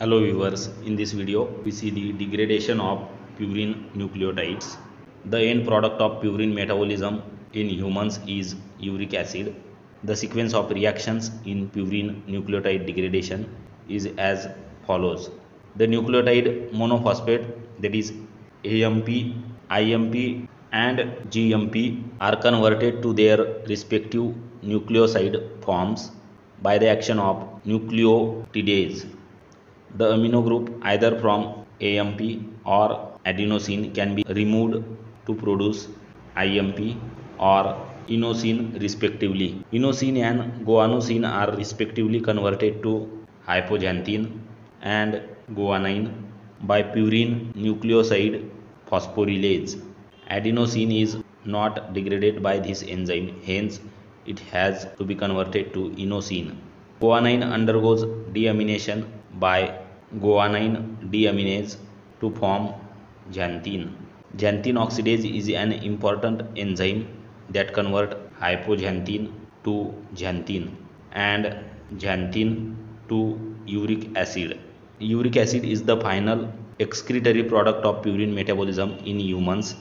Hello viewers, in this video we see the degradation of purine nucleotides. The end product of purine metabolism in humans is uric acid. The sequence of reactions in purine nucleotide degradation is as follows. The nucleotide monophosphate, that is AMP, IMP and GMP, are converted to their respective nucleoside forms by the action of nucleotidase. The amino group either from AMP or adenosine can be removed to produce IMP or inosine respectively. Inosine and guanosine are respectively converted to hypoxanthine and guanine by purine nucleoside phosphorylase. Adenosine is not degraded by this enzyme, hence it has to be converted to inosine. Guanine undergoes deamination by guanine deaminase to form xanthine. Xanthine oxidase is an important enzyme that converts hypoxanthine to xanthine and xanthine to uric acid. Uric acid is the final excretory product of purine metabolism in humans.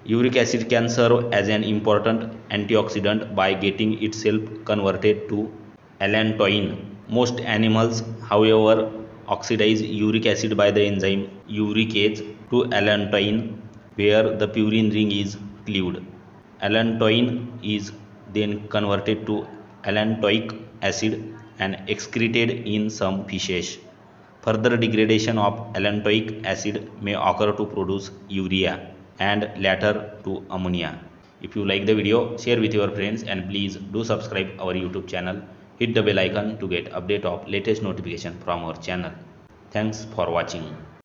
Uric acid can serve as an important antioxidant by getting itself converted to allantoin. Most animals, however, oxidize uric acid by the enzyme uricase to allantoin, where the purine ring is cleaved. Allantoin is then converted to allantoic acid and excreted in some fishes. Further degradation of allantoic acid may occur to produce urea and later to ammonia. If you like the video, share with your friends and please do subscribe our YouTube channel. Hit the bell icon to get update of latest notification from our channel. Thanks for watching.